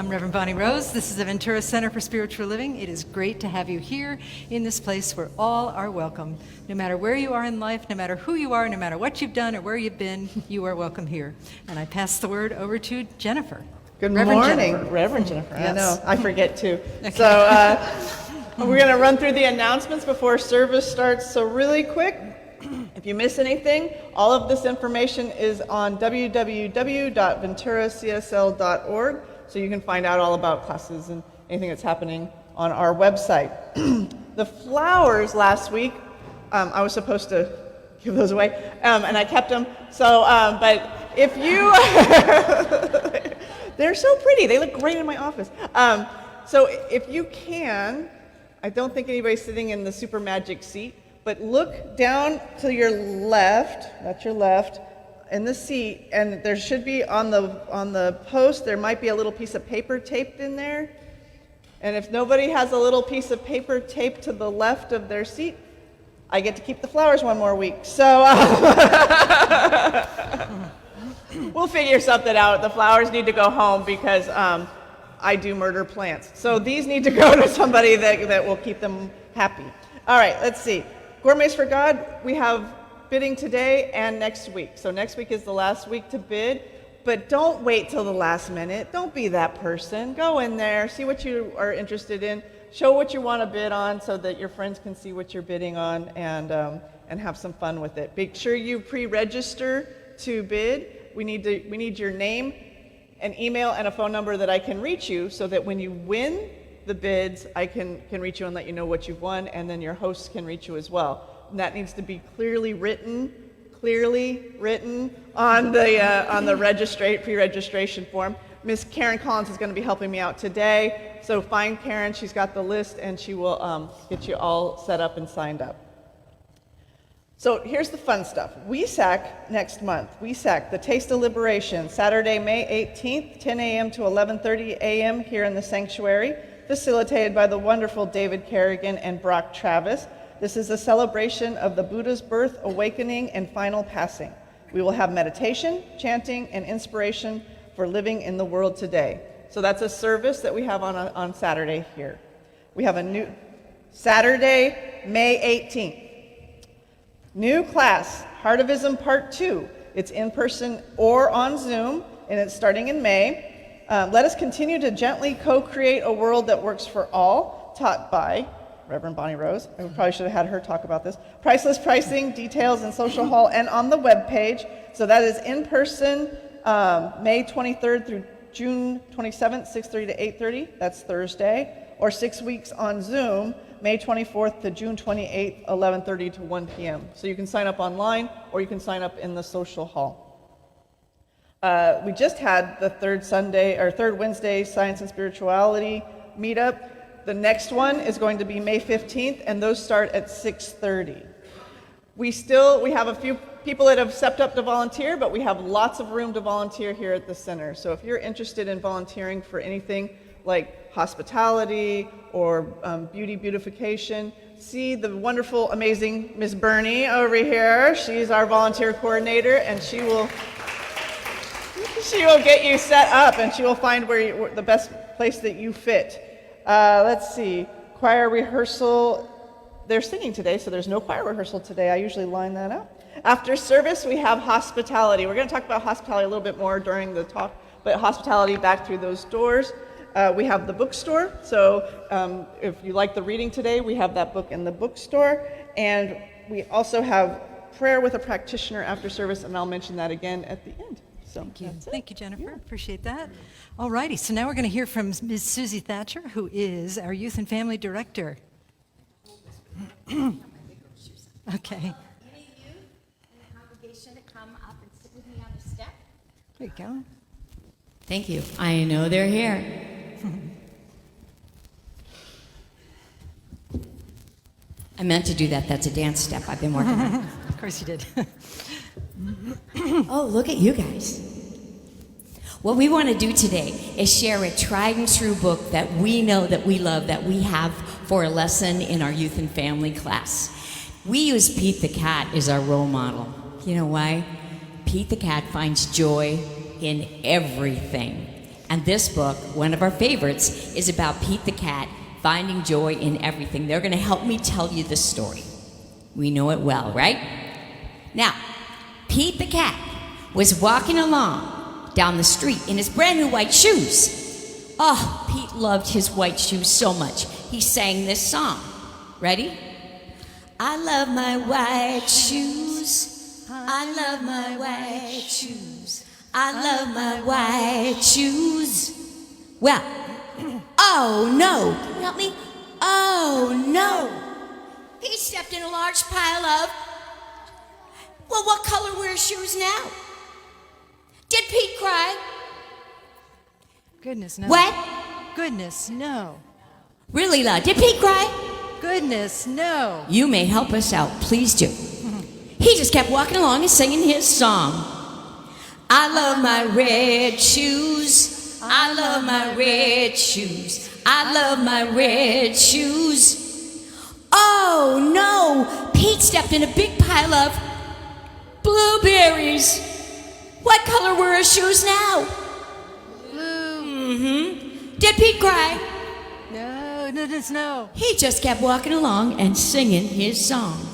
I'm Reverend Bonnie Rose. This is the Ventura Center for Spiritual Living. It is great to have you here in this place where all are welcome. No matter where you are in life, no matter who you are, no matter what you've done or where you've been, you are welcome here. And I pass the word over to Jennifer. Good Reverend morning. Jennifer. Reverend Jennifer. Yes. I know, I forget too. Okay. So we're going to run through the announcements before service starts. So really quick, if you miss anything, all of this information is on www.venturacsl.org, so you can find out all about classes and anything that's happening on our website. The flowers last week, I was supposed to give those away, and I kept them. So, but if you, they're so pretty. They look great in my office. So if you can, I don't think anybody's sitting in the super magic seat, but look down to your left, that's your left, in the seat, and there should be on the post, there might be a little piece of paper taped in there. And if nobody has a little piece of paper taped to the left of their seat, I get to keep the flowers one more week. So we'll figure something out. The flowers need to go home because I do murder plants. So these need to go to somebody that will keep them happy. All right, let's see. Gourmets for God, we have bidding today and next week. So next week is the last week to bid, but don't wait till the last minute. Don't be that person. Go in there, see what you are interested in, show what you want to bid on so that your friends can see what you're bidding on and have some fun with it. Make sure you pre-register to bid. We need your name, an email, and a phone number that I can reach you so that when you win the bids, I can reach you and let you know what you've won, and then your hosts can reach you as well. And that needs to be clearly written on the pre-registration form. Miss Karen Collins is going to be helping me out today, so find Karen. She's got the list, and she will get you all set up and signed up. So here's the fun stuff. WESAC next month. WESAC, the Taste of Liberation, Saturday, May 18th, 10 a.m. to 11:30 a.m. here in the sanctuary, facilitated by the wonderful David Kerrigan and Brock Travis. This is a celebration of the Buddha's birth, awakening, and final passing. We will have meditation, chanting, and inspiration for living in the world today. So that's a service that we have on Saturday here. We have a new Saturday, May 18th. New class, Heartivism Part 2. It's in person or on Zoom, and it's starting in May. Let us continue to gently co-create a world that works for all, taught by Reverend Bonnie Rose. I probably should have had her talk about this. Priceless pricing, details in Social Hall and on the webpage. So that is in person, May 23rd through June 27th, 6:30 to 8:30. That's Thursday. Or 6 weeks on Zoom, May 24th to June 28th, 11:30 to 1 p.m. So you can sign up online or you can sign up in the Social Hall. We just had the third Wednesday Science and Spirituality meetup. The next one is going to be May 15th, and those start at 6:30. We have a few people that have stepped up to volunteer, but we have lots of room to volunteer here at the center. So if you're interested in volunteering for anything like hospitality or beauty beautification, see the wonderful, amazing Miss Bernie over here. She's our volunteer coordinator, and she will get you set up, and she will find where the best place that you fit. Let's see, choir rehearsal. They're singing today, so there's no choir rehearsal today. I usually line that up. After service, we have hospitality. We're going to talk about hospitality a little bit more during the talk, but hospitality back through those doors. We have the bookstore, so if you like the reading today, we have that book in the bookstore. And we also have prayer with a practitioner after service, and I'll mention that again at the end. So Thank you. Thank you, Jennifer. Yeah. Appreciate that. All righty, so now we're going to hear from Ms. Susie Thatcher, who is our Youth and Family Director. Okay. Any youth in the congregation to come up and sit with me on the step? There you go. Thank you. I know they're here. I meant to do that. That's a dance step I've been working on. Of course you did. Oh, look at you guys. What we want to do today is share a tried and true book that we know, that we love, that we have for a lesson in our youth and family class. We use Pete the Cat as our role model. You know why? Pete the Cat finds joy in everything. And this book, one of our favorites, is about Pete the cat finding joy in everything. They're going to help me tell you the story. We know it well, right? Now, Pete the cat was walking along down the street in his brand new white shoes. Oh, Pete loved his white shoes so much. He sang this song. Ready? I love my white shoes. I love my white shoes. I love my white shoes. Well, oh no. Can you help me? Oh no. He stepped in a large pile of, well, what color were his shoes now? Did Pete cry? Goodness, no. What? Goodness, no. Really loud. Did Pete cry? Goodness, no. You may help us out. Please do. He just kept walking along and singing his song. I love my red shoes. I love my red shoes. I love my red shoes. Oh no! Pete stepped in a big pile of blueberries. What color were his shoes now? Blue. Did Pete cry? No, goodness, no. He just kept walking along and singing his song.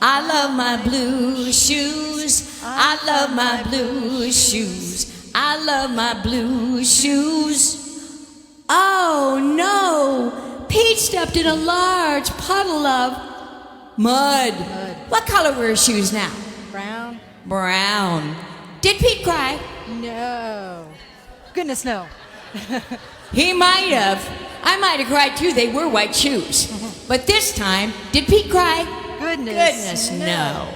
I love my blue shoes. I love my blue shoes. I love my blue shoes. Oh no! Pete stepped in a large puddle of mud. What color were his shoes now? Brown. Brown. Did Pete cry? No. Goodness, no. He might have. I might have cried too. They were white shoes. But this time, did Pete cry? Goodness, No.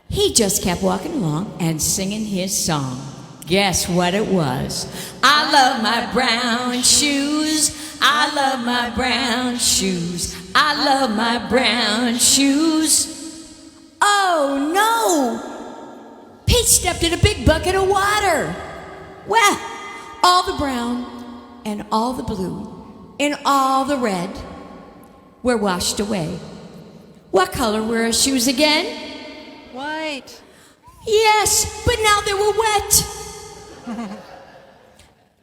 He just kept walking along and singing his song. Guess what it was? I love my brown shoes. I love my brown shoes. I love my brown shoes. Oh no! Pete stepped in a big bucket of water. Well, all the brown and all the blue and all the red were washed away. What color were his shoes again? White. Yes, but now they were wet.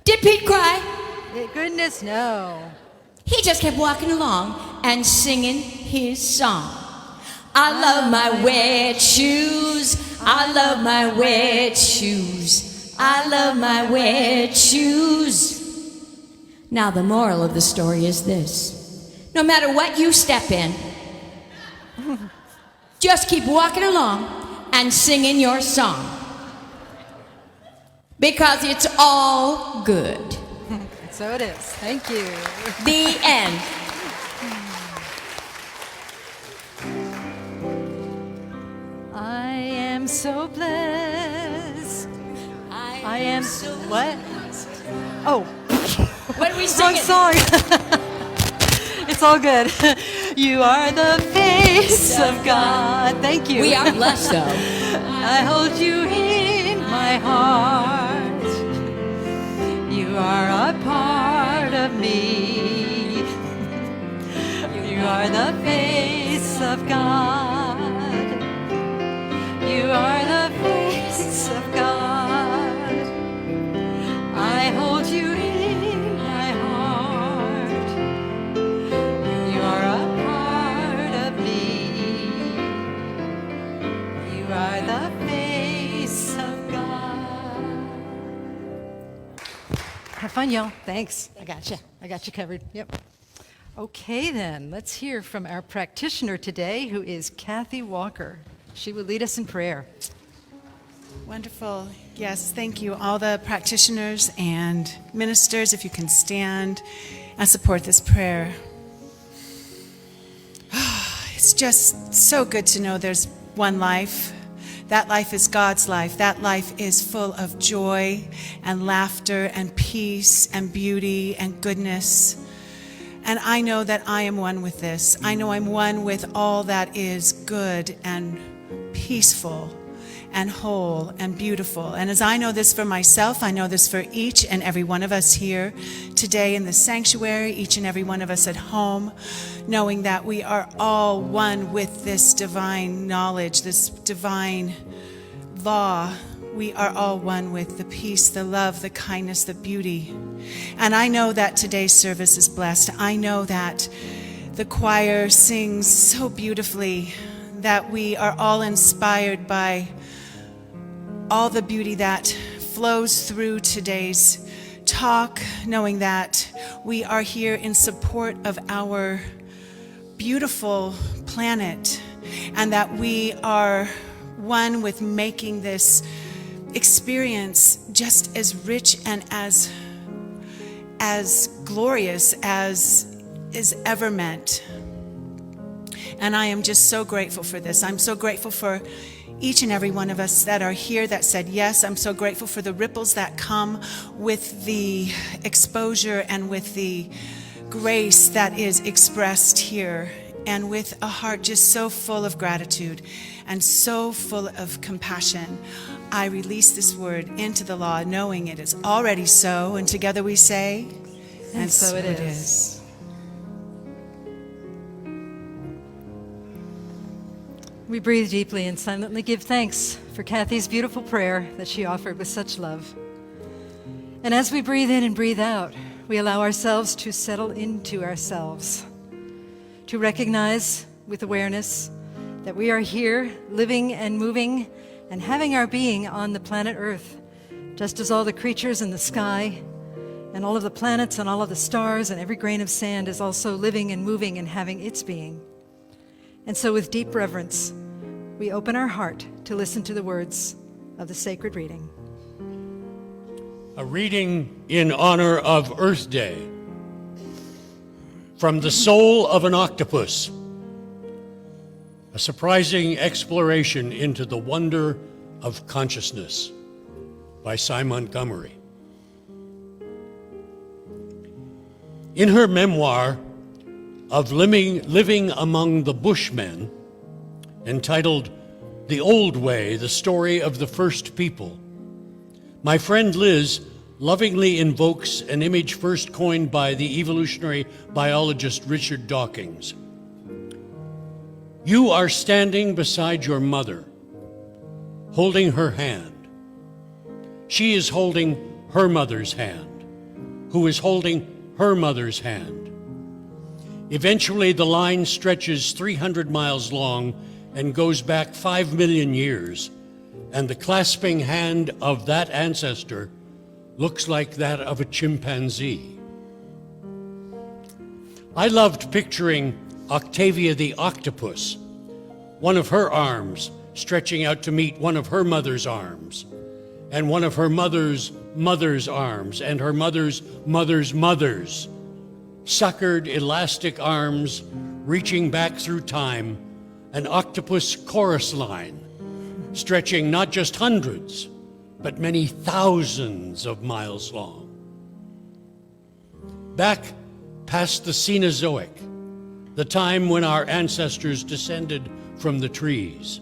Did Pete cry? Goodness, no. He just kept walking along and singing his song. I love my wet shoes. I love my wet shoes. I love my wet shoes. Now the moral of the story is this. No matter what you step in, just keep walking along and singing your song. Because it's all good. So it is. Thank you. The end. I am so blessed. I am so what? Oh, What are we wrong singing? song. It's all good. You are the face of God. Thank you. We are blessed though. I hold you in my heart. You are a part of me. You are the face of God. You are the face of God. I hold you in my heart. You are a part of me. You are the face of God. Have fun, y'all. Thanks. I got you covered. Yep. Okay, then. Let's hear from our practitioner today, who is Kathy Walker. She will lead us in prayer. Wonderful. Yes, thank you. All the practitioners and ministers, if you can stand and support this prayer. It's just so good to know there's one life. That life is God's life. That life is full of joy and laughter and peace and beauty and goodness. And I know that I am one with this. I know I'm one with all that is good and peaceful and whole and beautiful. And as I know this for myself, I know this for each and every one of us here today in the sanctuary, each and every one of us at home, knowing that we are all one with this divine knowledge, this divine law we are all one with the peace, the love, the kindness, the beauty. And I know that today's service is blessed. I know that the choir sings so beautifully, that we are all inspired by all the beauty that flows through today's talk, knowing that we are here in support of our beautiful planet, and that we are one with making this experience just as rich and as glorious as is ever meant. And I am just so grateful for this. I'm so grateful for each and every one of us that are here that said yes. I'm so grateful for the ripples that come with the exposure and with the grace that is expressed here, and with a heart just so full of gratitude and so full of compassion. I release this word into the law, knowing it is already so, and together we say, and so it is. We breathe deeply and silently give thanks for Kathy's beautiful prayer that she offered with such love. And as we breathe in and breathe out, we allow ourselves to settle into ourselves, to recognize with awareness that we are here living and moving and having our being on the planet Earth, just as all the creatures in the sky and all of the planets and all of the stars and every grain of sand is also living and moving and having its being. And so with deep reverence, we open our heart to listen to the words of the sacred reading. A reading in honor of Earth Day from The Soul of an Octopus, a surprising exploration into the wonder of consciousness by Cy Montgomery. In her memoir of living among the Bushmen, entitled The Old Way, The Story of the First People, my friend Liz lovingly invokes an image first coined by the evolutionary biologist Richard Dawkins. You are standing beside your mother, holding her hand. She is holding her mother's hand, who is holding her mother's hand. Eventually, the line stretches 300 miles long and goes back 5 million years, and the clasping hand of that ancestor looks like that of a chimpanzee. I loved picturing Octavia the octopus, one of her arms stretching out to meet one of her mother's arms, and one of her mother's mother's arms, and her mother's mother's mother's suckered elastic arms reaching back through time, an octopus chorus line stretching not just hundreds, but many thousands of miles long. Back past the Cenozoic, the time when our ancestors descended from the trees.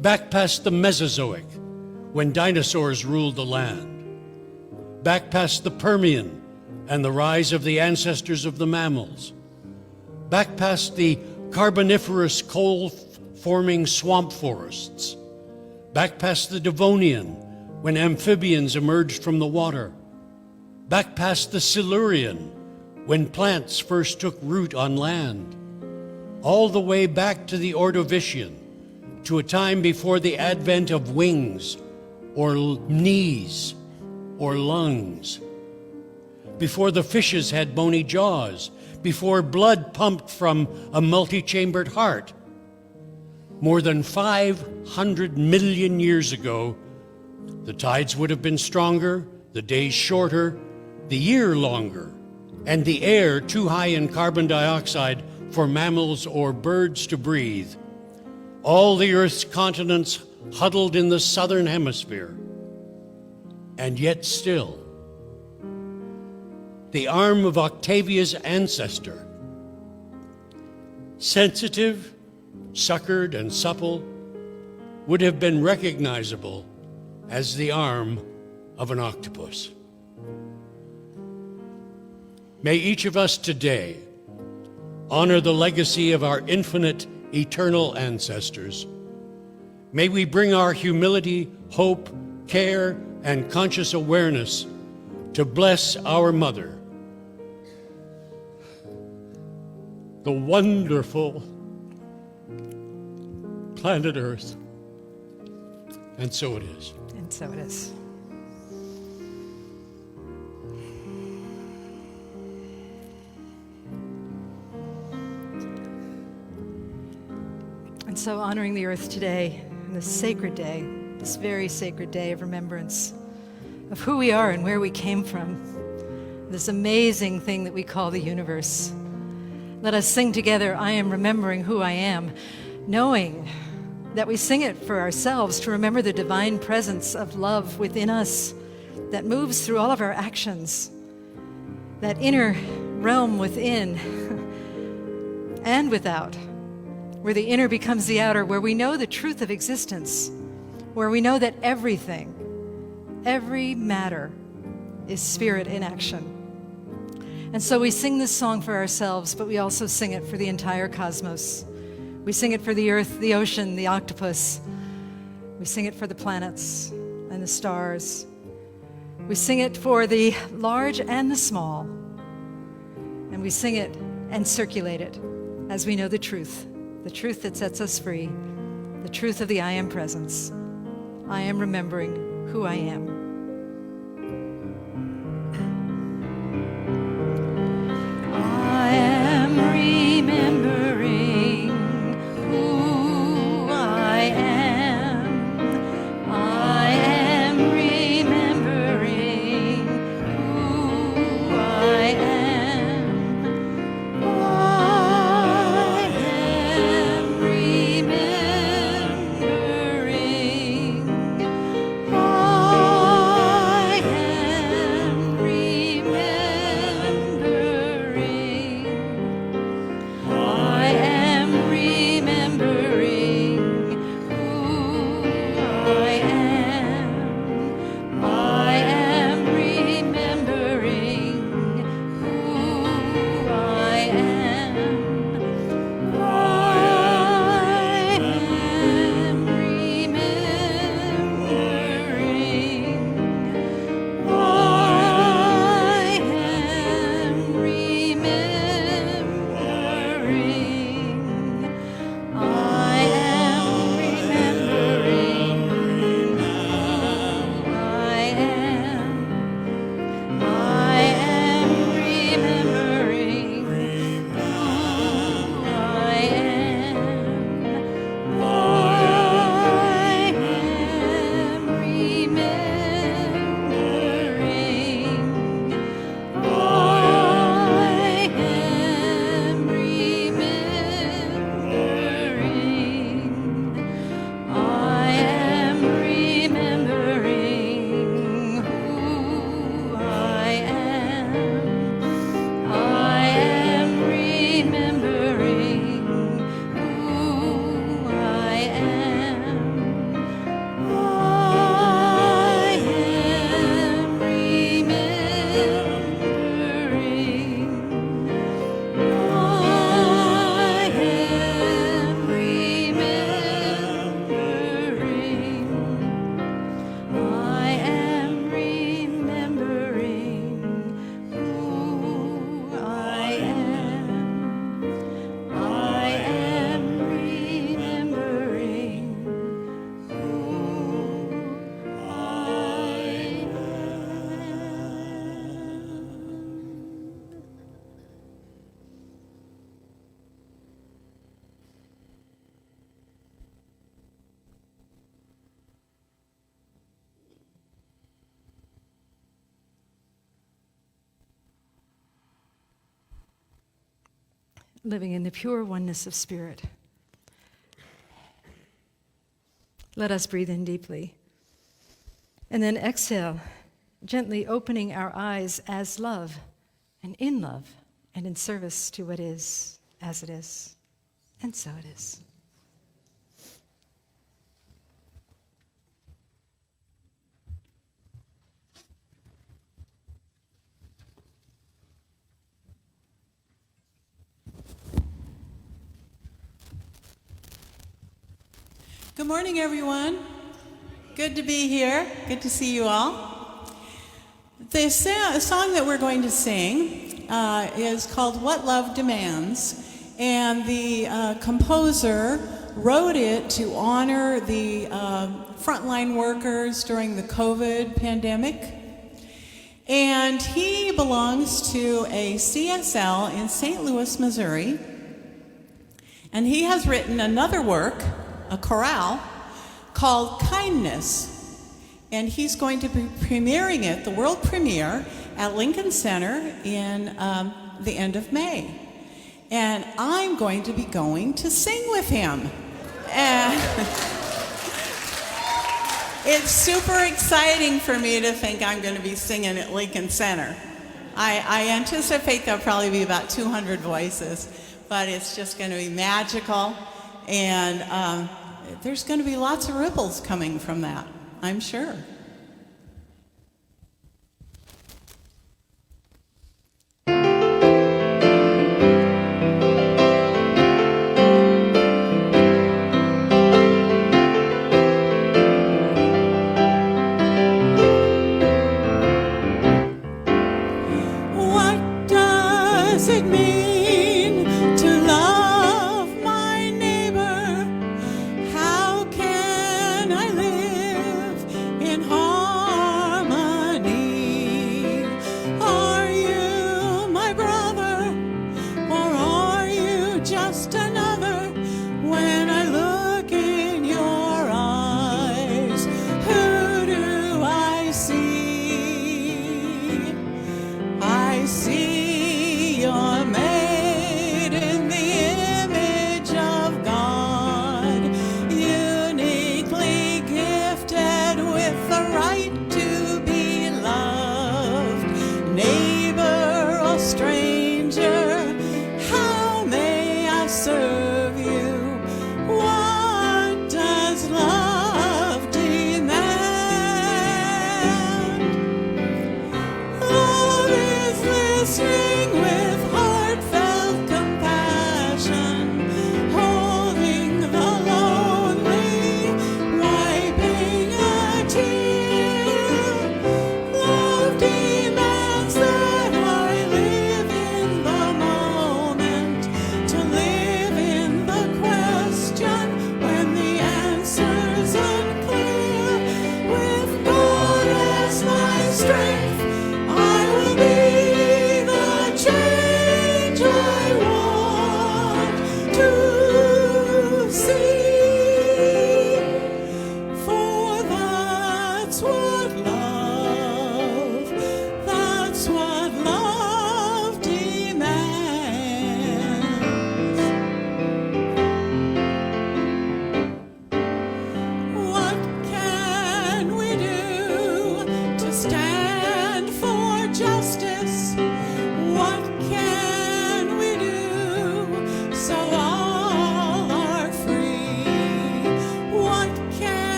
Back past the Mesozoic, when dinosaurs ruled the land. Back past the Permian and the rise of the ancestors of the mammals. Back past the Carboniferous coal-forming swamp forests. Back past the Devonian, when amphibians emerged from the water. Back past the Silurian, when plants first took root on land. All the way back to the Ordovician, to a time before the advent of wings, or knees, or lungs. Before the fishes had bony jaws, before blood pumped from a multi-chambered heart. More than 500 million years ago, the tides would have been stronger, the days shorter, the year longer, and the air too high in carbon dioxide for mammals or birds to breathe. All the Earth's continents huddled in the southern hemisphere. And yet still, the arm of Octavia's ancestor, sensitive, suckered, and supple, would have been recognizable as the arm of an octopus. May each of us today honor the legacy of our infinite, eternal ancestors. May we bring our humility, hope, care, and conscious awareness to bless our Mother, the wonderful planet Earth. And so it is. And so it is. And so honoring the earth today, on this sacred day, this very sacred day of remembrance of who we are and where we came from, this amazing thing that we call the universe. Let us sing together, I am remembering who I am, knowing that we sing it for ourselves to remember the divine presence of love within us that moves through all of our actions, that inner realm within and without, where the inner becomes the outer, where we know the truth of existence, where we know that everything, every matter is spirit in action. And so we sing this song for ourselves, but we also sing it for the entire cosmos. We sing it for the earth, the ocean, the octopus. We sing it for the planets and the stars. We sing it for the large and the small. And we sing it and circulate it as we know the truth that sets us free, the truth of the I am presence. I am remembering who I am. I am remembering who I am. I am remembering who I am. I am remembering. I am remembering. I am remembering who I am. I am remembering who I am. I am remembering. I am remembering. I am remembering who I am. I am remembering who I am. I am remembering. I am remembering. I am remembering who I am. I am remembering who I am. I am living in the pure oneness of spirit. Let us breathe in deeply. And then exhale, gently opening our eyes as love and in service to what is, as it is, and so it is. Good morning, everyone. Good to be here. Good to see you all. The song that we're going to sing is called What Love Demands, and the composer wrote it to honor the frontline workers during the COVID pandemic. And he belongs to a CSL in St. Louis, Missouri. And he has written another work, a chorale, called Kindness. And he's going to be premiering it, the world premiere, at Lincoln Center in the end of May. And I'm going to be going to sing with him. And it's super exciting for me to think I'm going to be singing at Lincoln Center. I anticipate there'll probably be about 200 voices, but it's just going to be magical. And there's going to be lots of ripples coming from that, I'm sure. What does it mean to love my neighbor? How can I live in harmony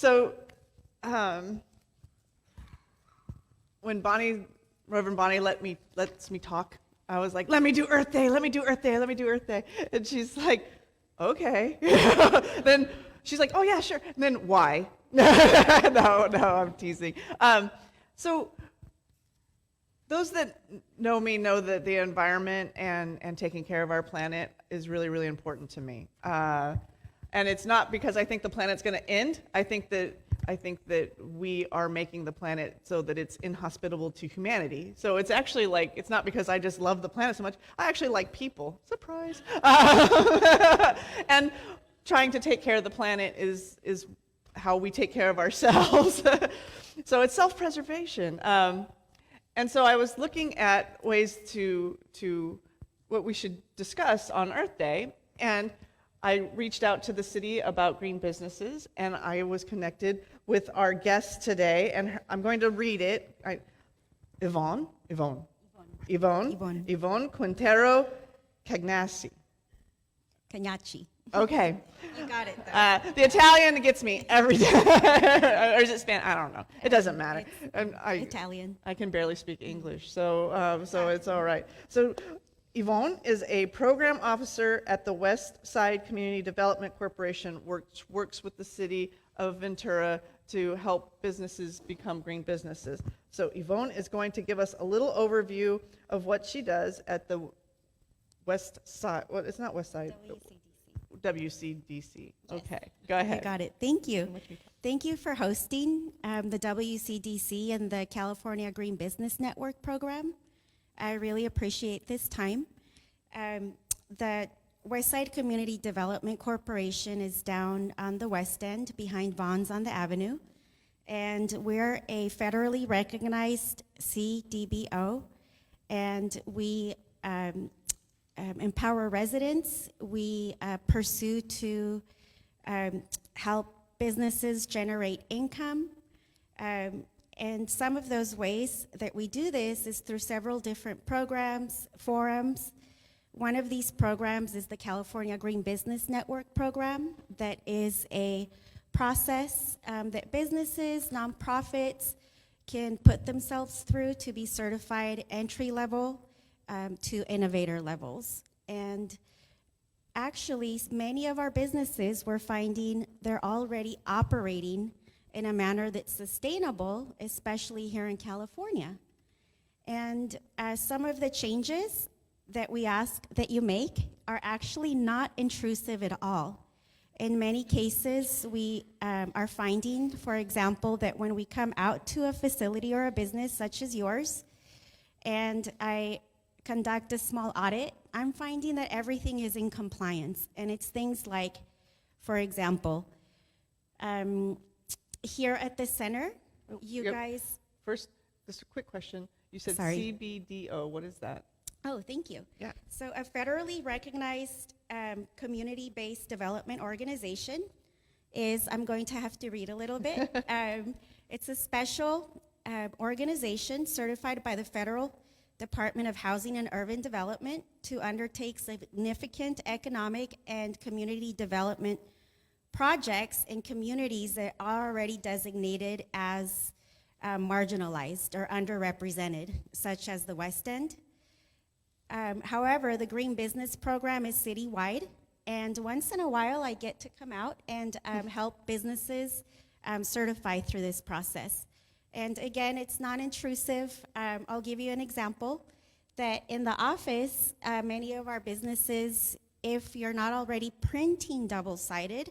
So when Reverend Bonnie lets me talk, I was like, let me do Earth Day, let me do Earth Day, let me do Earth Day. And she's like, okay. Then she's like, oh yeah, sure. And then why? No, I'm teasing. So those that know me know that the environment and taking care of our planet is really, really important to me. And it's not because I think the planet's going to end. I think that we are making the planet so that it's inhospitable to humanity. So it's actually like, it's not because I just love the planet so much. I actually like people. Surprise. And trying to take care of the planet is how we take care of ourselves. So it's self-preservation. And so I was looking at ways to what we should discuss on Earth Day, and I reached out to the city about green businesses, and I was connected with our guest today, and I'm going to read it. Yvonne Quintero-Cagnacci. Cagnacci. Okay. You got it, though. The Italian gets me every day. Or is it Spanish? I don't know. It doesn't matter. Italian. I can barely speak English, so it's all right. So Yvonne is a program officer at the West Side Community Development Corporation, works with the city of Ventura to help businesses become green businesses. So Yvonne is going to give us a little overview of what she does at the West Side. Well, it's not West Side. WCDC. Okay, go ahead. I got it. Thank you. Thank you for hosting the WCDC and the California Green Business Network program. I really appreciate this time. The Westside Community Development Corporation is down on the West End behind Vaughn's on the Avenue, and we're a federally recognized CDBO, and we empower residents. We pursue to help businesses generate income. And some of those ways that we do this is through several different programs, forums. One of these programs is the California Green Business Network program. That is a process that businesses, nonprofits can put themselves through to be certified entry level to innovator levels. And actually, many of our businesses, we're finding they're already operating in a manner that's sustainable, especially here in California. And some of the changes that we ask that you make are actually not intrusive at all. In many cases, we are finding, for example, that when we come out to a facility or a business such as yours, and I conduct a small audit, I'm finding that everything is in compliance. And it's things like, for example, here at the center, guys... First, just a quick question. You said Sorry. CBDO. What is that? Oh, thank you. Yeah. So a federally recognized community-based development organization is, I'm going to have to read a little bit. It's a special organization certified by the Federal Department of Housing and Urban Development to undertake significant economic and community development projects in communities that are already designated as marginalized or underrepresented, such as the West End. However, the Green Business Program is citywide, and once in a while I get to come out and help businesses certify through this process. And again, it's non-intrusive. I'll give you an example that in the office, many of our businesses, if you're not already printing double-sided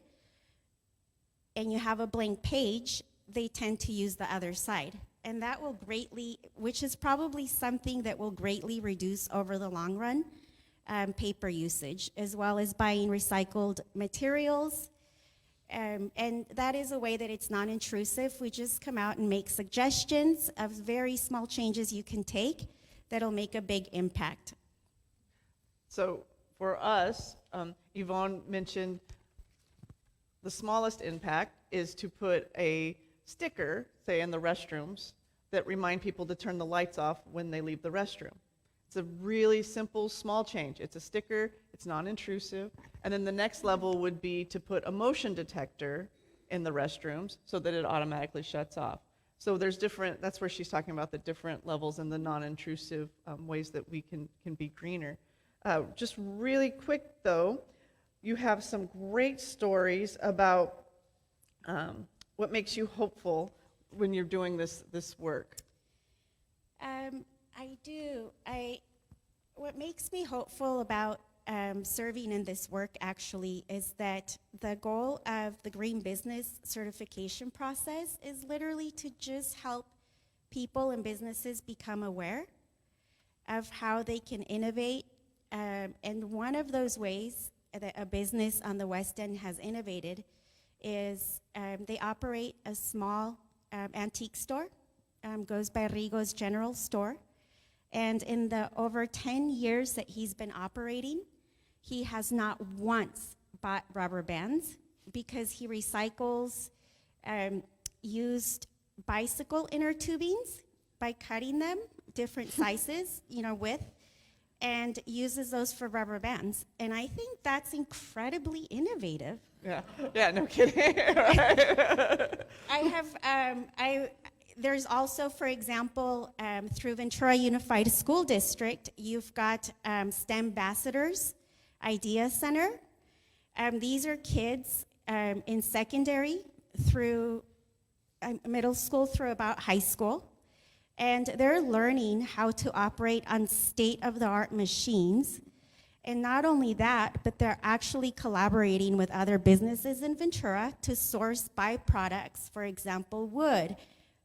and you have a blank page, they tend to use the other side. And that will greatly, which is probably something that will greatly reduce over the long run, paper usage, as well as buying recycled materials. And that is a way that it's non-intrusive. We just come out and make suggestions of very small changes you can take that'll make a big impact. So for us, Yvonne mentioned the smallest impact is to put a sticker, say in the restrooms, that remind people to turn the lights off when they leave the restroom. It's a really simple, small change. It's a sticker, it's non-intrusive, and then the next level would be to put a motion detector in the restrooms so that it automatically shuts off. So there's different, that's where she's talking about the different levels and the non-intrusive ways that we can be greener. Just really quick though, you have some great stories about what makes you hopeful when you're doing this work. I do. What makes me hopeful about serving in this work actually is that the goal of the Green Business certification process is literally to just help people and businesses become aware of how they can innovate. And one of those ways that a business on the West End has innovated is they operate a small antique store, goes by Rigo's General Store. And in the over 10 years that he's been operating, he has not once bought rubber bands because he recycles used bicycle inner tubings by cutting them different sizes, width, and uses those for rubber bands. And I think that's incredibly innovative. Yeah, no kidding. There's also, for example, through Ventura Unified School District, you've got STEM Ambassadors Idea Center. These are kids in secondary through middle school through about high school. And they're learning how to operate on state-of-the-art machines. And not only that, but they're actually collaborating with other businesses in Ventura to source byproducts, for example, wood,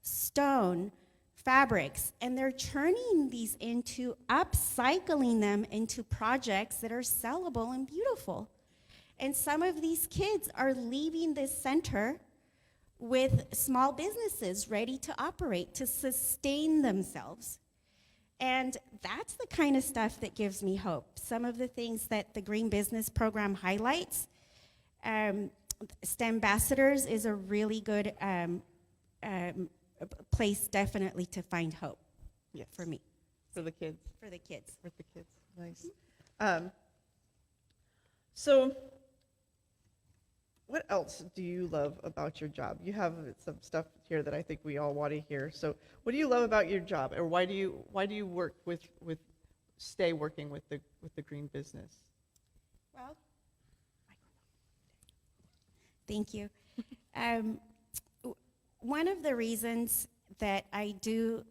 stone, fabrics, and they're turning these into, upcycling them into projects that are sellable and beautiful. And some of these kids are leaving this center with small businesses ready to operate, to sustain themselves. And that's the kind of stuff that gives me hope. Some of the things that the Green Business Program highlights, STEM Ambassadors is a really good place definitely to find hope. Yes. For me. For the kids. For the kids. For the kids, nice. So what else do you love about your job? You have some stuff here that I think we all want to hear. So what do you love about your job, or why do you work stay working with the green business? Well, thank you. One of the reasons that I do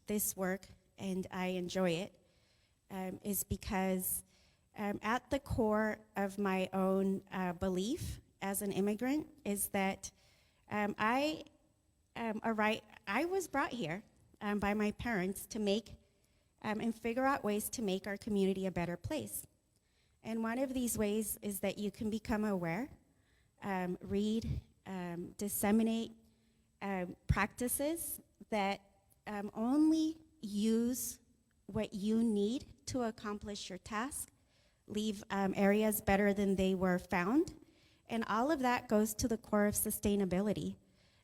this work and I enjoy it is because at the core of my own belief as an immigrant is that I was brought here by my parents to make and figure out ways to make our community a better place. And one of these ways is that you can become aware, read, disseminate practices that only use what you need to accomplish your task, leave areas better than they were found, and all of that goes to the core of sustainability.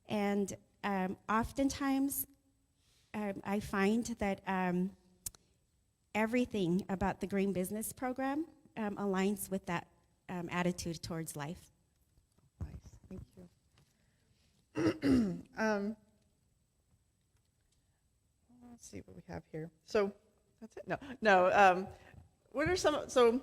And oftentimes, I find that everything about the Green Business Program aligns with that attitude towards life. Nice, thank you. Let's see what we have here. So that's it. No. What are some? So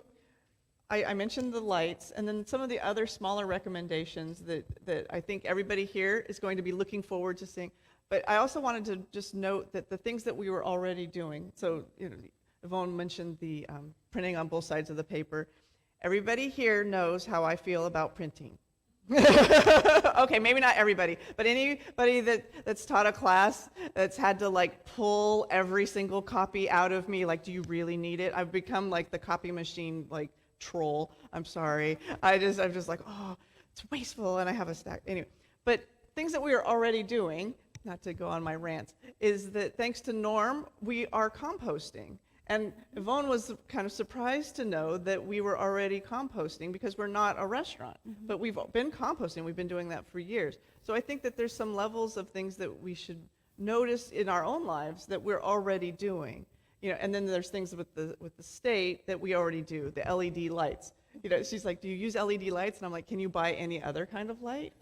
I mentioned the lights, and then some of the other smaller recommendations that I think everybody here is going to be looking forward to seeing. But I also wanted to just note that the things that we were already doing. So Yvonne mentioned the printing on both sides of the paper. Everybody here knows how I feel about printing. Okay, maybe not everybody, but anybody that's taught a class that's had to pull every single copy out of me, do you really need it? I've become the copy machine troll. I'm sorry. I'm just oh, it's wasteful, and I have a stack. Anyway, but things that we are already doing, not to go on my rants, is that thanks to Norm, we are composting. And Yvonne was kind of surprised to know that we were already composting because we're not a restaurant. Mm-hmm. But we've been composting. We've been doing that for years. So I think that there's some levels of things that we should notice in our own lives that we're already doing. And then there's things with the state that we already do, the LED lights. She's like, do you use LED lights? And I'm like, can you buy any other kind of light?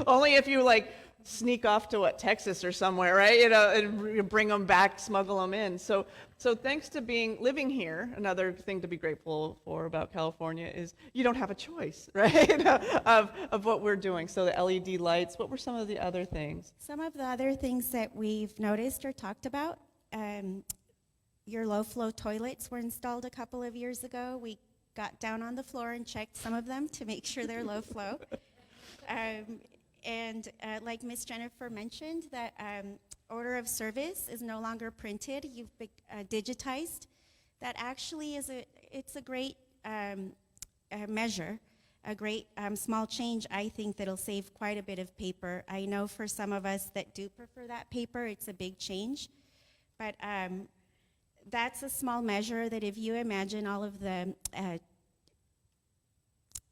Only if you like sneak off to Texas or somewhere, right? And bring them back, smuggle them in. So thanks to living here, another thing to be grateful for about California is you don't have a choice, right? of what we're doing. So the LED lights, what were some of the other things? Some of the other things that we've noticed or talked about, your low-flow toilets were installed a couple of years ago. We got down on the floor and checked some of them to make sure they're low-flow. And like Miss Jennifer mentioned, that order of service is no longer printed. You've been digitized. That actually it's a great measure, a great small change. I think that'll save quite a bit of paper. I know for some of us that do prefer that paper, it's a big change. But that's a small measure that if you imagine all of the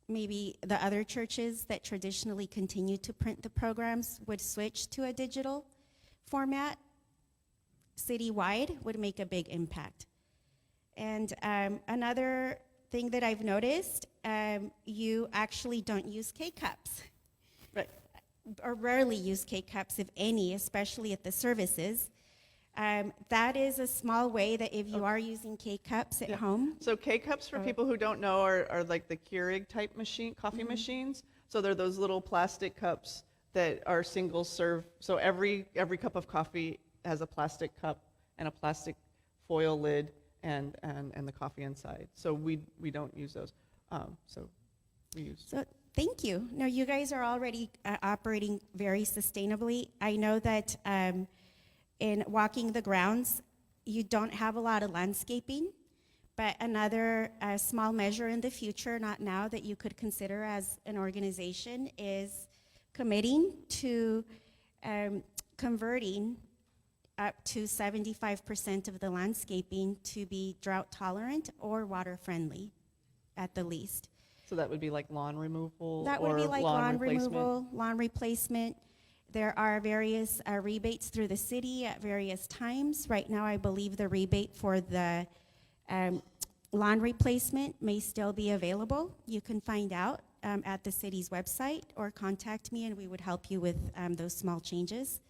maybe the other churches that traditionally continue to print the programs would switch to a digital format, citywide would make a big impact. And another thing that I've noticed, you actually don't use K-cups. Right. Or rarely use K-cups, if any, especially at the services. That is a small way that if you are using K-cups at home. So K-cups, for people who don't know, are like the Keurig type coffee machines. So they're those little plastic cups that are single serve. So every cup of coffee has a plastic cup and a plastic foil lid and the coffee inside. So we don't use those. So we use. So thank you. No, you guys are already operating very sustainably. I know that in walking the grounds, you don't have a lot of landscaping, but another small measure in the future, not now, that you could consider as an organization is committing to converting up to 75% of the landscaping to be drought tolerant or water friendly at the least. So that would be like lawn removal? That would be like lawn replacement? removal, lawn replacement. There are various rebates through the city at various times. Right now, I believe the rebate for the lawn replacement may still be available. You can find out at the city's website or contact me and we would help you with those small changes.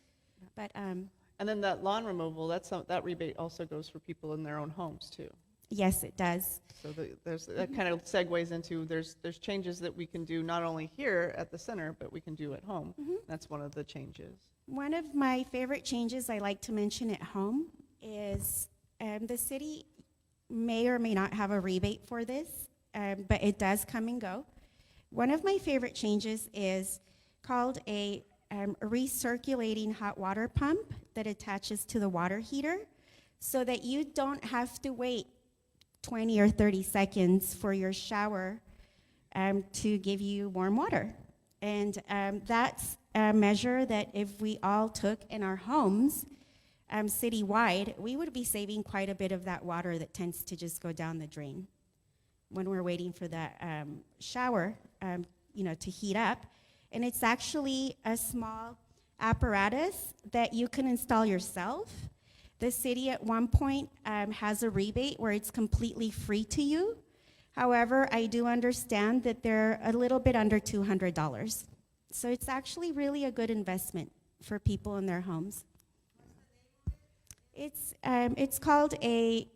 But And then that lawn removal, that rebate also goes for people in their own homes too. yes, it does. So that kind of segues into there's changes that we can do not only here at the center, but we can do at home. That's one of the changes. One of my favorite changes I like to mention at home is the city may or may not have a rebate for this, but it does come and go. One of my favorite changes is called a recirculating hot water pump that attaches to the water heater so that you don't have to wait 20 or 30 seconds for your shower to give you warm water. And that's a measure that if we all took in our homes citywide, we would be saving quite a bit of that water that tends to just go down the drain when we're waiting for that shower to heat up. And it's actually a small apparatus that you can install yourself. The city at one point has a rebate where it's completely free to you. However, I do understand that they're a little bit under $200. So it's actually really a good investment for people in their homes. It's called a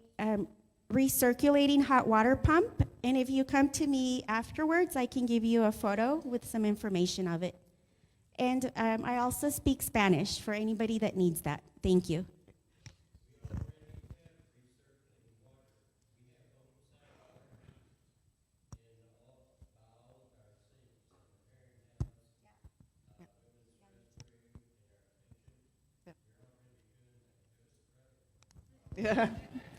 recirculating hot water pump. And if you come to me afterwards, I can give you a photo with some information of it. And I also speak Spanish for anybody that needs that. Thank you. Yeah.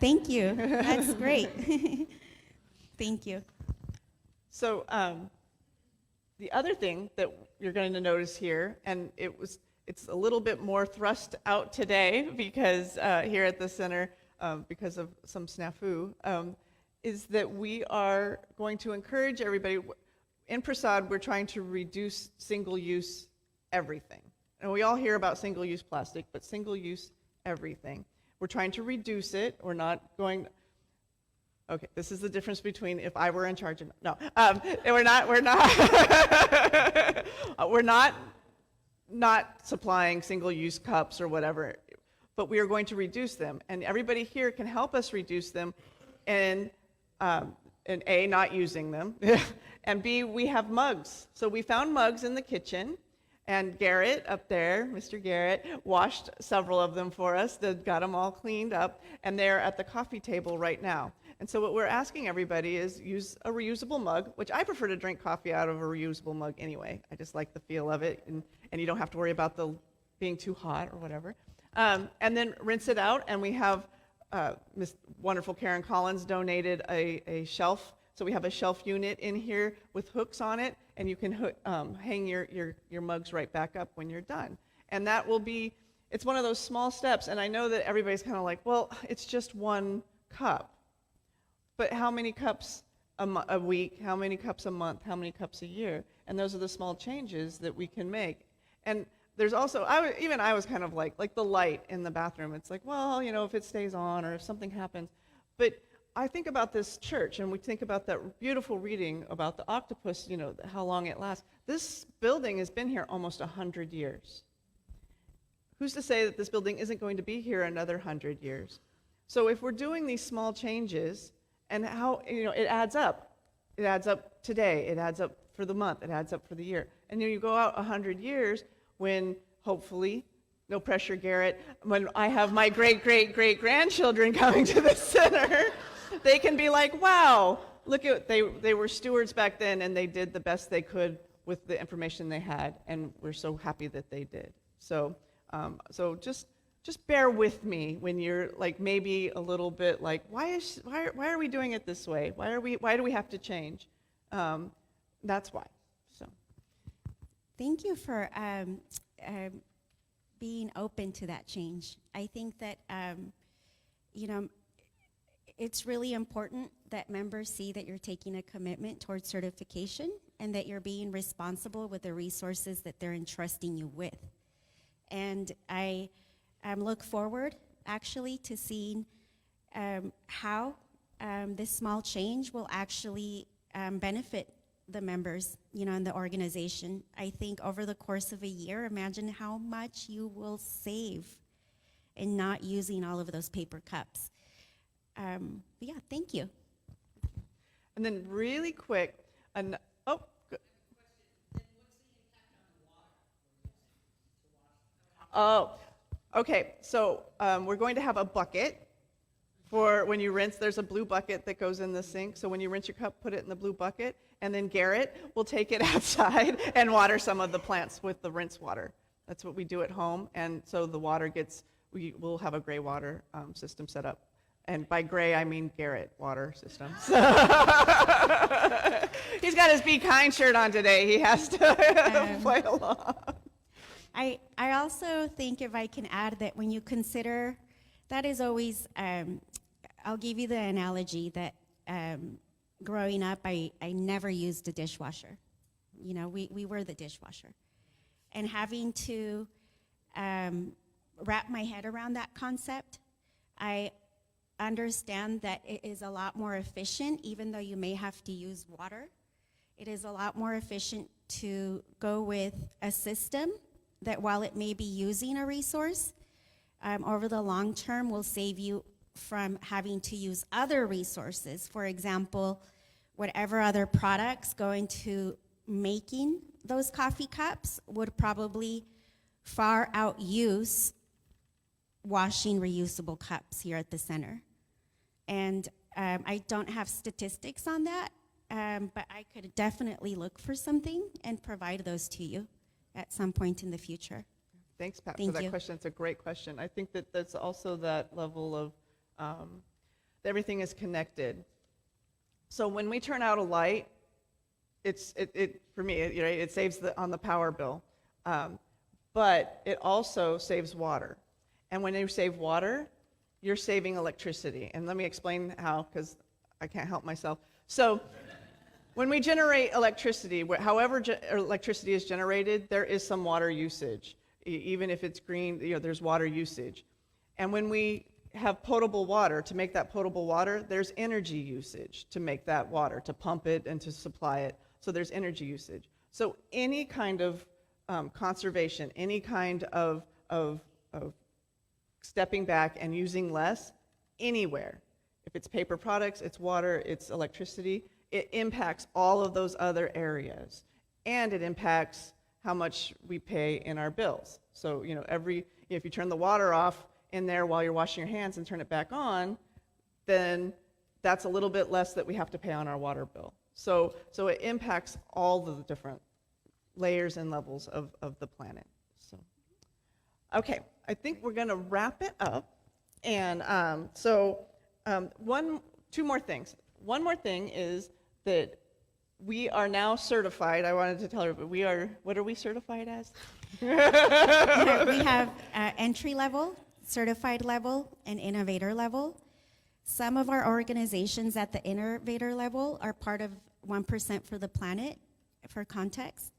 Thank you. That's great. Thank you. So the other thing that you're going to notice here, and it's a little bit more thrust out today because here at the center, because of some snafu, is that we are going to encourage everybody. In Prasad, we're trying to reduce single-use everything. And we all hear about single-use plastic, but single-use everything. We're trying to reduce it. We're not going. Okay, this is the difference between if I were in charge and no. We're not supplying single-use cups or whatever, but we are going to reduce them, and everybody here can help us reduce them, and A, not using them, and B, we have mugs. So we found mugs in the kitchen, and Garrett up there, Mr. Garrett, washed several of them for us, got them all cleaned up, and they're at the coffee table right now. And so what we're asking everybody is use a reusable mug, which I prefer to drink coffee out of a reusable mug anyway. I just like the feel of it, and you don't have to worry about the being too hot or whatever. And then rinse it out, and we have Miss wonderful Karen Collins donated a shelf. So we have a shelf unit in here with hooks on it, and you can hang your mugs right back up when you're done. And that will be, it's one of those small steps, and I know that everybody's kind of like, well, it's just one cup. But how many cups a week, how many cups a month, how many cups a year? And those are the small changes that we can make. And there's also, I was kind of like the light in the bathroom. It's like, well, you know, if it stays on or if something happens. But I think about this church, and we think about that beautiful reading about the octopus, you know, how long it lasts. This building has been here almost 100 years. Who's to say that this building isn't going to be here another 100 years? So if we're doing these small changes, and how, you know, it adds up. It adds up today. It adds up for the month. It adds up for the year. And then you go out 100 years when, hopefully, no pressure, Garrett, when I have my great-great-great-grandchildren coming to the center, they can be like, wow, look at, they were stewards back then, and they did the best they could with the information they had, and we're so happy that they did. So, just bear with me when you're like maybe a little bit like, why are we doing it this way? Why do we have to change? That's why. So, Thank you for being open to that change. I think that you know, it's really important that members see that you're taking a commitment towards certification and that you're being responsible with the resources that they're entrusting you with. And I look forward, actually, to seeing how this small change will actually benefit the members, you know, in the organization. I think over the course of a year, imagine how much you will save in not using all of those paper cups. But yeah, thank you. and then really quick, good. Oh, okay, so we're going to have a bucket for when you rinse. There's a blue bucket that goes in the sink, so when you rinse your cup, put it in the blue bucket, and then Garrett will take it outside and water some of the plants with the rinse water. That's what we do at home, and so the water we'll have a gray water system set up. And by gray, I mean Garrett water system. He's got his Be Kind shirt on today. He has to play along. I also think, if I can add, that when you consider, that is always, I'll give you the analogy that growing up, I never used a dishwasher. You know, we were the dishwasher. And having to wrap my head around that concept, I understand that it is a lot more efficient, even though you may have to use water. It is a lot more efficient to go with a system that, while it may be using a resource, over the long term will save you from having to use other resources. For example, whatever other products go into making those coffee cups would probably far outuse washing reusable cups here at the center. And I don't have statistics on that, but I could definitely look for something and provide those to you at some point in the future. Thanks, Pat, Thank for that you. question. It's a great question. I think that there's also that level of everything is connected. So when we turn out a light, for me, it saves on the power bill, but it also saves water. And when you save water, you're saving electricity. And let me explain how, because I can't help myself. So when we generate electricity, however electricity is generated, there is some water usage. Even if it's green, there's water usage. And when we have potable water, to make that potable water, there's energy usage to make that water, to pump it and to supply it. So there's energy usage. So any kind of conservation, any kind of stepping back and using less anywhere, if it's paper products, it's water, it's electricity, it impacts all of those other areas. And it impacts how much we pay in our bills. So, if you turn the water off in there while you're washing your hands and turn it back on, then that's a little bit less that we have to pay on our water bill. So it impacts all the different layers and levels of the planet. So, okay, I think we're going to wrap it up. And two more things. One more thing is that we are now certified. I wanted to tell everybody, what are we certified as? We have entry level, certified level, and innovator level. Some of our organizations at the innovator level are part of 1% for the Planet, for context.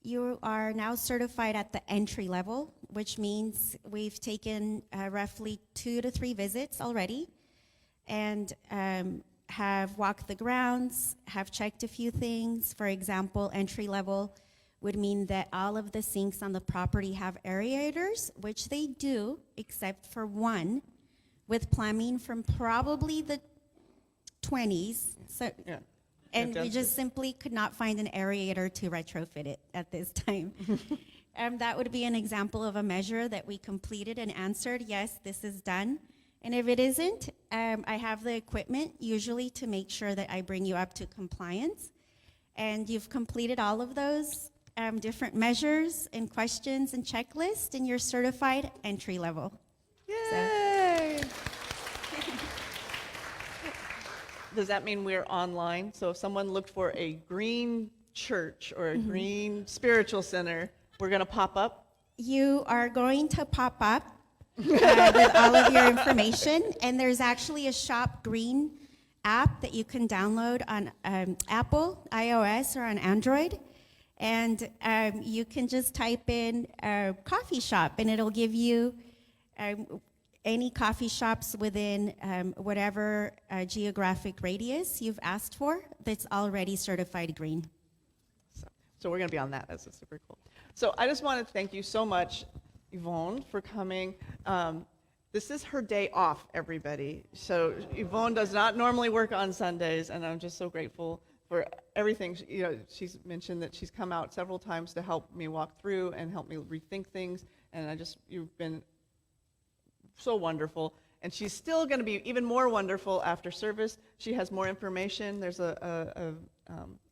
You are now certified at the entry level, which means we've taken roughly 2 to 3 visits already, and have walked the grounds, have checked a few things. For example, entry level would mean that all of the sinks on the property have aerators, which they do, except for one, with plumbing from probably the 20s. So, Yeah. and we just simply could not find an aerator to retrofit it at this time. That would be an example of a measure that we completed and answered, yes, this is done. And if it isn't, I have the equipment usually to make sure that I bring you up to compliance. And you've completed all of those different measures and questions and checklists, and you're certified entry level. Yay! Does that mean we're online? So if someone looked for a green church or a green spiritual center, we're going to pop up? You are going to pop up with all of your information, and there's actually a Shop Green app that you can download on Apple, iOS, or on Android. And you can just type in coffee shop, and it'll give you any coffee shops within whatever geographic radius you've asked for that's already certified green. So we're going to be on that. That's super cool. So I just want to thank you so much, Yvonne, for coming. This is her day off, everybody. So Yvonne does not normally work on Sundays, and I'm just so grateful for everything. She's mentioned that she's come out several times to help me walk through and help me rethink things, and you've been so wonderful. And she's still going to be even more wonderful after service. She has more information. There's a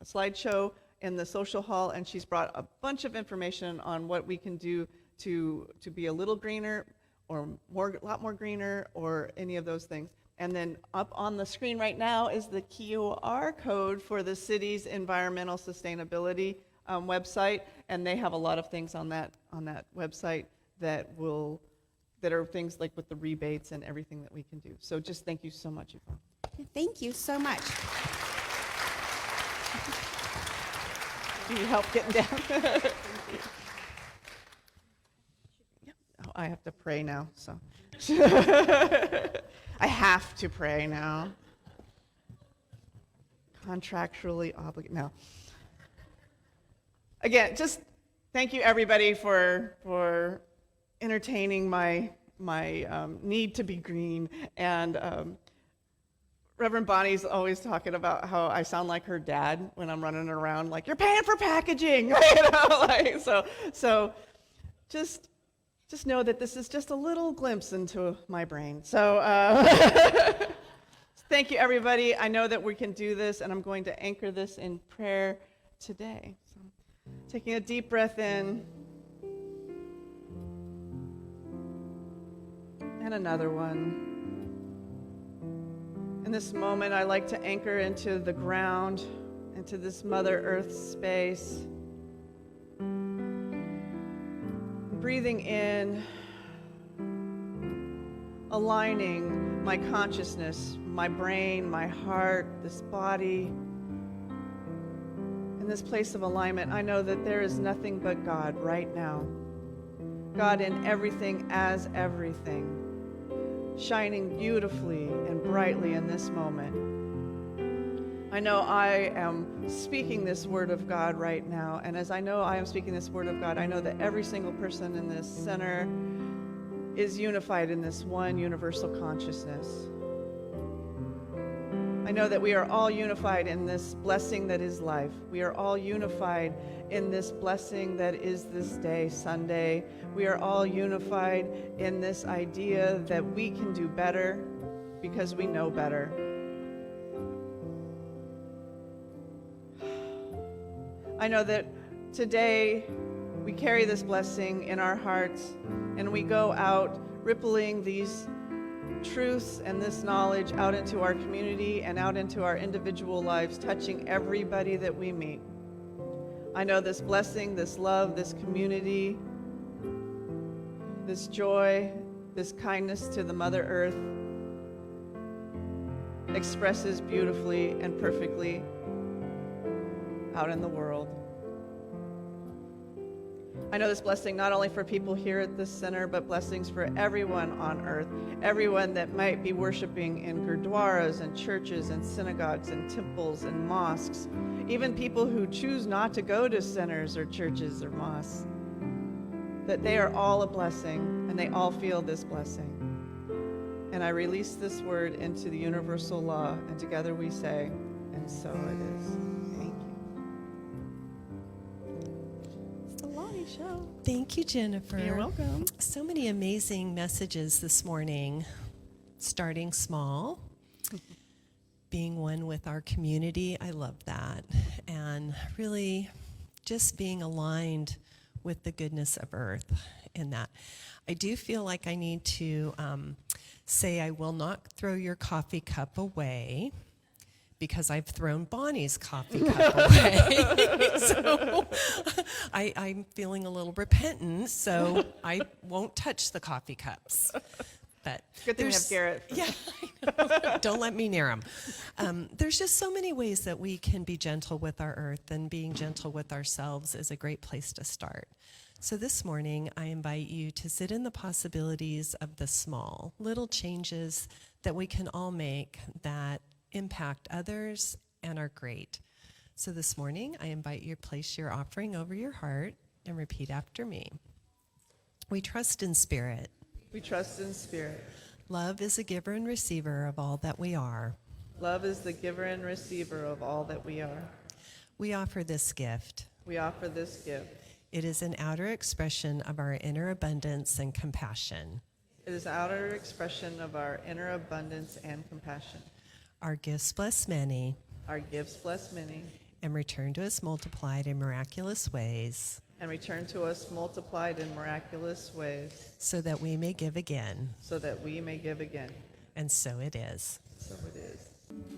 slideshow in the social hall, and she's brought a bunch of information on what we can do to be a little greener, or a lot more greener, or any of those things. And then up on the screen right now is the QR code for the city's environmental sustainability website, and they have a lot of things on that website that are things like with the rebates and everything that we can do. So just thank you so much, Yvonne. Thank you so much. Do you help getting down? Oh, I have to pray now, so. I have to pray now. Contractually obligated. No. Again, just thank you, everybody, for entertaining my need to be green. And Reverend Bonnie's always talking about how I sound like her dad when I'm running around like, you're paying for packaging, so just know that this is just a little glimpse into my brain. So thank you, everybody. I know that we can do this, and I'm going to anchor this in prayer today. So, taking a deep breath in, and another one. In this moment, I like to anchor into the ground, into this Mother Earth space. Breathing in, aligning my consciousness, my brain, my heart, this body. In this place of alignment, I know that there is nothing but God right now. God in everything as everything. shining beautifully and brightly in this moment. I know I am speaking this word of God right now, and as I know I am speaking this word of God, I know that every single person in this center is unified in this one universal consciousness. I know that we are all unified in this blessing that is life. We are all unified in this blessing that is this day, Sunday. We are all unified in this idea that we can do better because we know better. I know that today we carry this blessing in our hearts and we go out rippling these truths and this knowledge out into our community and out into our individual lives, touching everybody that we meet. I know this blessing, this love, this community, this joy, this kindness to the Mother Earth expresses beautifully and perfectly out in the world. I know this blessing not only for people here at this center, but blessings for everyone on earth, everyone that might be worshiping in gurdwaras and churches and synagogues and temples and mosques, even people who choose not to go to centers or churches or mosques, that they are all a blessing and they all feel this blessing. And I release this word into the universal law, and together we say, and so it is. Thank you. It's the Lonnie Show. Thank you, Jennifer. You're welcome. So many amazing messages this morning. Starting small, being one with our community. I love that. And really just being aligned with the goodness of earth in that. I do feel like I need to say I will not throw your coffee cup away, because I've thrown Bonnie's coffee cup away. So I'm feeling a little repentant, so I won't touch the coffee cups. But Good thing we have there's- Garrett. Yeah, I know. Don't let me near them. There's just so many ways that we can be gentle with our earth, and being gentle with ourselves is a great place to start. So this morning, I invite you to sit in the possibilities of the small, little changes that we can all make that impact others and are great. So this morning, I invite you to place your offering over your heart and repeat after me. We trust in spirit. We trust in spirit. Love is a giver and receiver of all that we are. Love is the giver and receiver of all that we are. We offer this gift. We offer this gift. It is an outer expression of our inner abundance and compassion. It is outer expression of our inner abundance and compassion. Our gifts bless many Our gifts bless many and return to us multiplied in miraculous ways, and return to us multiplied in miraculous ways, so that we may give again. so that we may give again. And so it is. So it is. Thank you.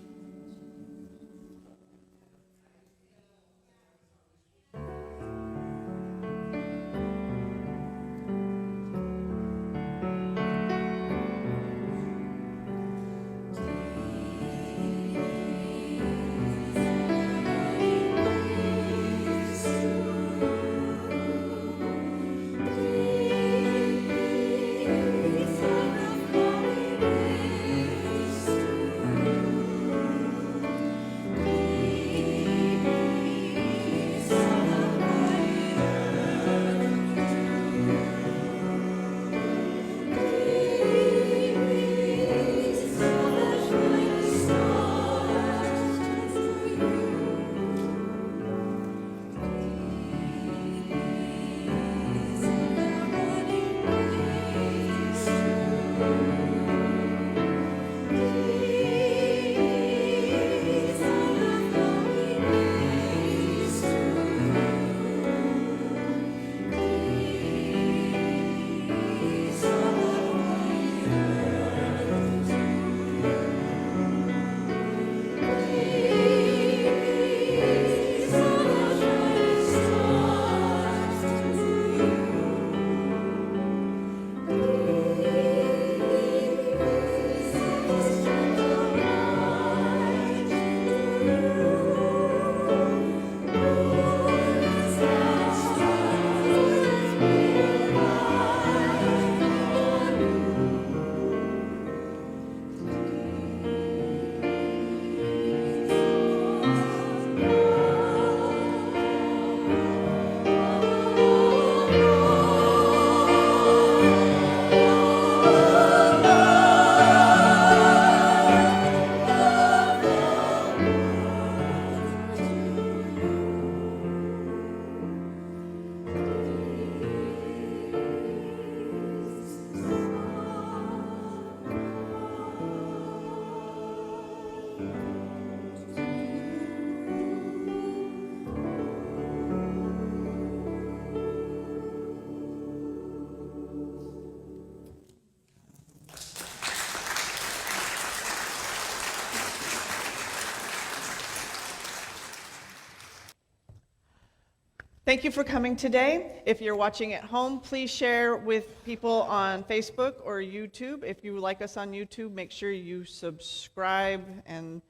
Thank you for coming today. If you're watching at home, please share with people on Facebook or YouTube. If you like us on YouTube, make sure you subscribe. And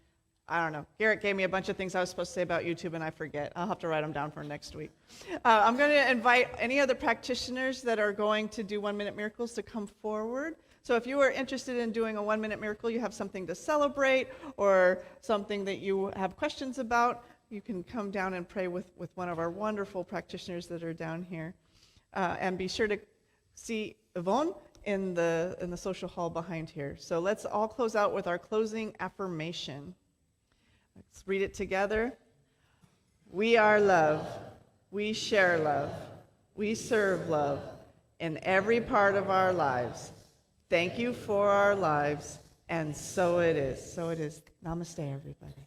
I don't know, Garrett gave me a bunch of things I was supposed to say about YouTube and I forget. I'll have to write them down for next week. I'm going to invite any other practitioners that are going to do 1-minute miracles to come forward. So if you are interested in doing a 1-minute miracle, you have something to celebrate or something that you have questions about, you can come down and pray with one of our wonderful practitioners that are down here. And be sure to see Yvonne in the social hall behind here. So let's all close out with our closing affirmation. Let's read it together. We are love. We share love. We serve love in every part of our lives. Thank you for our lives, and so it is. So it is. Namaste, everybody.